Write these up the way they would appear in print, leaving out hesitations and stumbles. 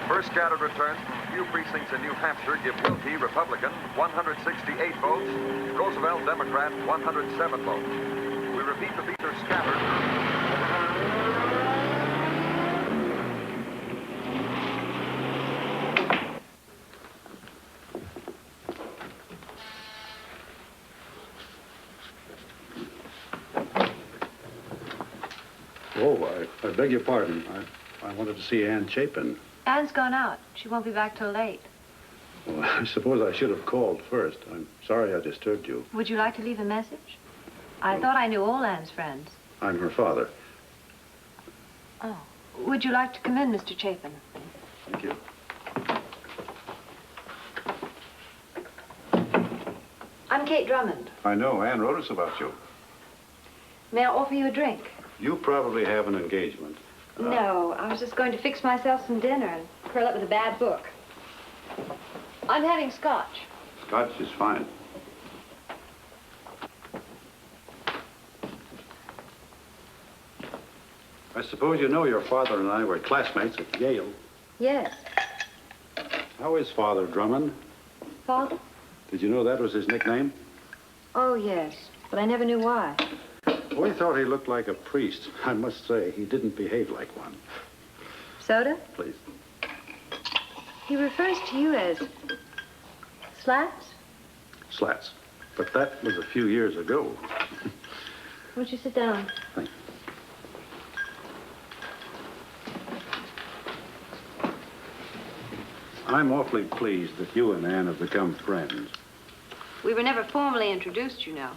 First scattered returns from a few precincts in New Hampshire give Wilkie, Republican, 168 votes, Roosevelt, Democrat, 107 votes. We repeat the feature scattered. Oh, I beg your pardon. I wanted to see Ann Chapin. Anne's gone out. She won't be back till late. Well, I suppose I should have called first. I'm sorry I disturbed you. Would you like to leave a message? I thought I knew all Anne's friends. I'm her father. Oh. Would you like to come in, Mr. Chapin? Thank you. I'm Kate Drummond. I know. Ann wrote us about you. May I offer you a drink? You probably have an engagement. No, I was just going to fix myself some dinner and curl up with a bad book. I'm having scotch. Scotch is fine. I suppose you know your father and I were classmates at Yale. Yes. How is Father Drummond? Father? Did you know that was his nickname? Oh, yes, but I never knew why. We thought he looked like a priest. I must say, he didn't behave like one. Soda? Please. He refers to you as Slats? Slats. But that was a few years ago. Won't you sit down? Thank you. I'm awfully pleased that you and Ann have become friends. We were never formally introduced, you know.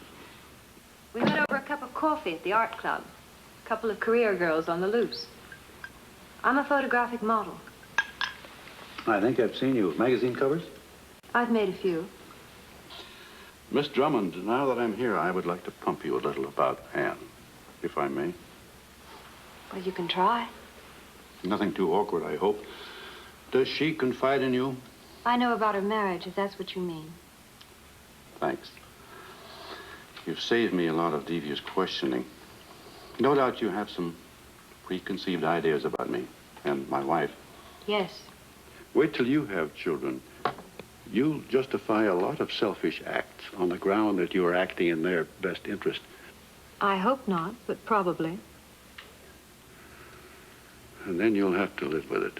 We met over a cup of coffee at the art club. A couple of career girls on the loose. I'm a photographic model. I think I've seen you with magazine covers. I've made a few. Miss Drummond, now that I'm here, I would like to pump you a little about Ann, if I may. Well, you can try. Nothing too awkward, I hope. Does she confide in you? I know about her marriage, if that's what you mean. Thanks. You've saved me a lot of devious questioning. No doubt you have some preconceived ideas about me and my wife. Yes. Wait till you have children. You'll justify a lot of selfish acts on the ground that you are acting in their best interest. I hope not, but probably. And then you'll have to live with it.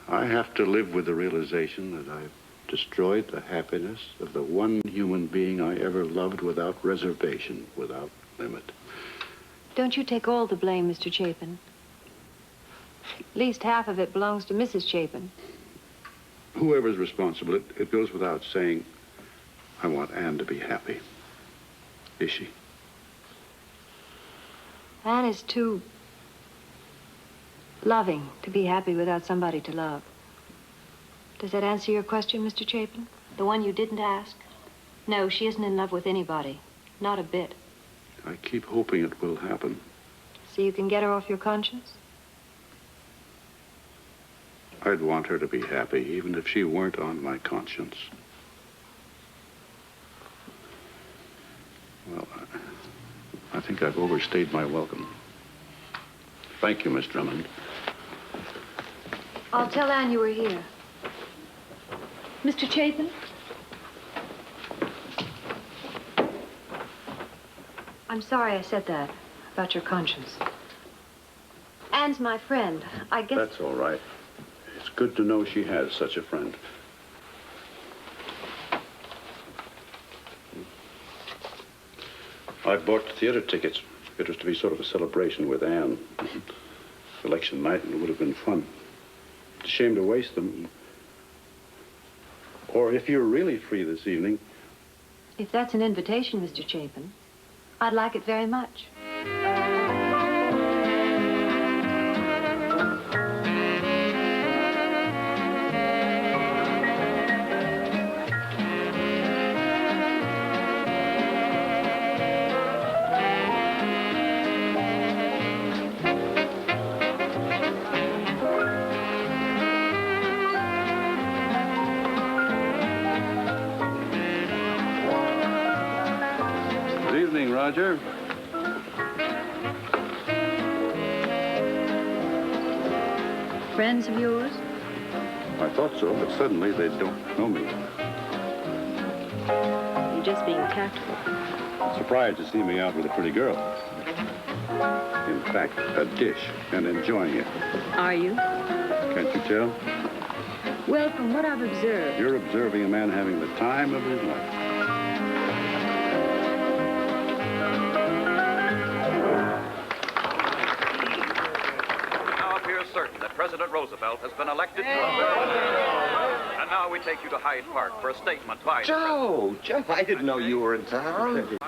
I have to live with the realization that I've destroyed the happiness of the one human being I ever loved without reservation, without limit. Don't you take all the blame, Mr. Chapin. At least half of it belongs to Mrs. Chapin. Whoever's responsible, it goes without saying, I want Ann to be happy. Is she? Anne is too loving to be happy without somebody to love. Does that answer your question, Mr. Chapin? The one you didn't ask? No, she isn't in love with anybody. Not a bit. I keep hoping it will happen. So you can get her off your conscience? I'd want her to be happy, even if she weren't on my conscience. Well, I think I've overstayed my welcome. Thank you, Miss Drummond. I'll tell Anne you were here. Mr. Chapin? I'm sorry I said that about your conscience. Anne's my friend. I guess... That's all right. It's good to know she has such a friend. I bought the theater tickets. It was to be sort of a celebration with Anne. Election night, and it would have been fun. It's a shame to waste them. Or if you're really free this evening... If that's an invitation, Mr. Chapin, I'd like it very much. Roger. Friends of yours? I thought so, but suddenly they don't know me. You're just being tactful. Surprised to see me out with a pretty girl. In fact, a dish, and enjoying it. Are you? Can't you tell? Well, from what I've observed... You're observing a man having the time of his life. Now appears certain that President Roosevelt has been elected. And now we take you to Hyde Park for a statement by Joe, I didn't know you were in town.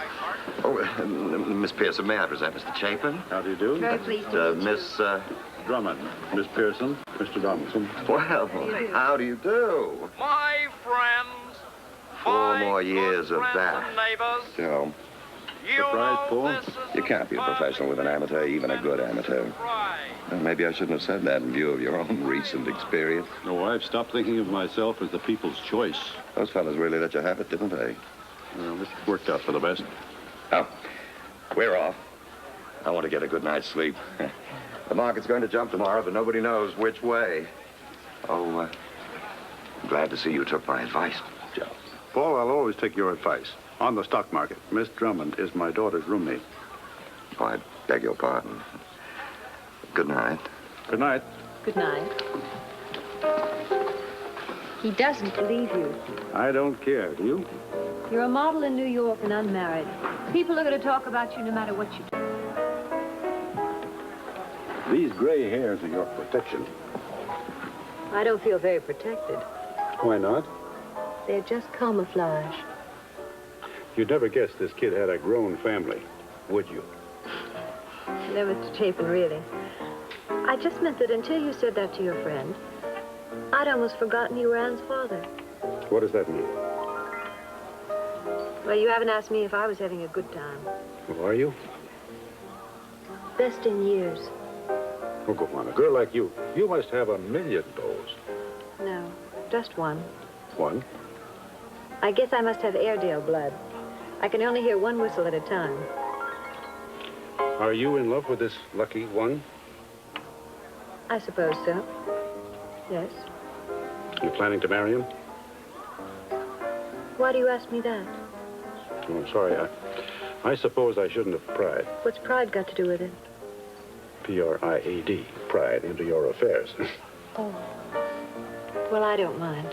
Oh, Miss Pearson, may I present Mr. Chapin? How do you do? Very pleased to meet you. Miss, Drummond, Miss Pearson, Mr. Donaldson. well, how do you do? My friends, 4 more years of that. neighbors, Joe, Surprise, Paul? you can't be a professional with an amateur, even a good amateur. Well, maybe I shouldn't have said that in view of your own recent experience. No, I've stopped thinking of myself as the people's choice. Those fellas really let you have it, didn't they? Well, this worked out for the best. Oh, we're off. I want to get a good night's sleep. The market's going to jump tomorrow, but nobody knows which way. Oh, I'm glad to see you took my advice, Joe. Paul, I'll always take your advice. On the stock market, Miss Drummond is my daughter's roommate. Oh, I beg your pardon. Good night. Good night. Good night. He doesn't believe you. I don't care, do you? You're a model in New York and unmarried. People are going to talk about you no matter what you do. These gray hairs are your protection. I don't feel very protected. Why not? They're just camouflage. You'd never guess this kid had a grown family, would you? No, Mr. Chapin, really. I just meant that until you said that to your friend, I'd almost forgotten you were Anne's father. What does that mean? Well, you haven't asked me if I was having a good time. Oh, are you? Best in years. Oh, go on. A girl like you must have a million beaux. No, just one. One? I guess I must have Airedale blood. I can only hear one whistle at a time. Are you in love with this lucky one? I suppose so. Yes. You planning to marry him? Why do you ask me that? Oh, I'm sorry. I suppose I shouldn't have pried. What's pride got to do with it? P-R-I-A-D. Pried into your affairs. Oh. Well, I don't mind.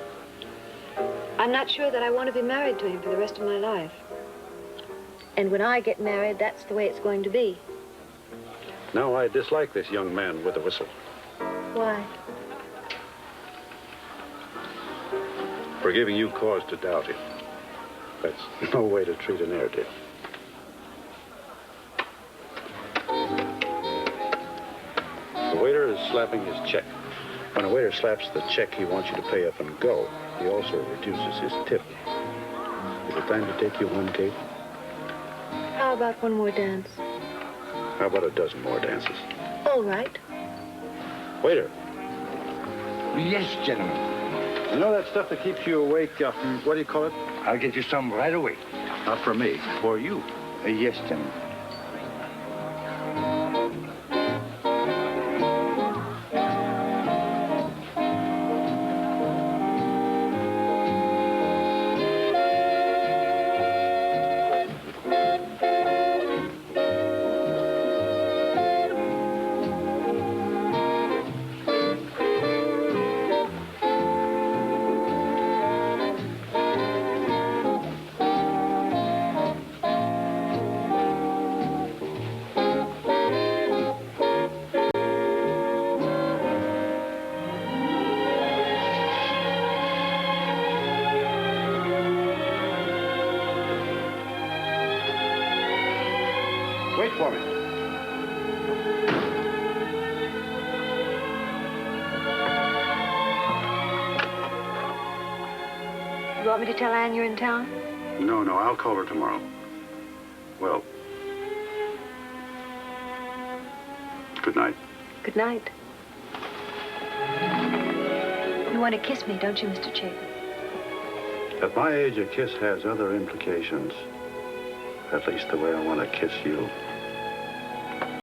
I'm not sure that I want to be married to him for the rest of my life. And when I get married, that's the way it's going to be. Now, I dislike this young man with the whistle. Why? For giving you cause to doubt him. That's no way to treat an Airedale. The waiter is slapping his check. When a waiter slaps the check, he wants you to pay up and go. He also reduces his tip. Is it time to take you home, Kate? How about one more dance? How about a dozen more dances? All right. Waiter. Yes, gentlemen. You know that stuff that keeps you awake, what do you call it? I'll get you some right away. Not for me, for you. Yes, gentlemen. Wait for me. You want me to tell Anne you're in town? No, I'll call her tomorrow. Well, good night. Good night. You want to kiss me, don't you, Mr. Chapin? At my age, a kiss has other implications. At least the way I want to kiss you.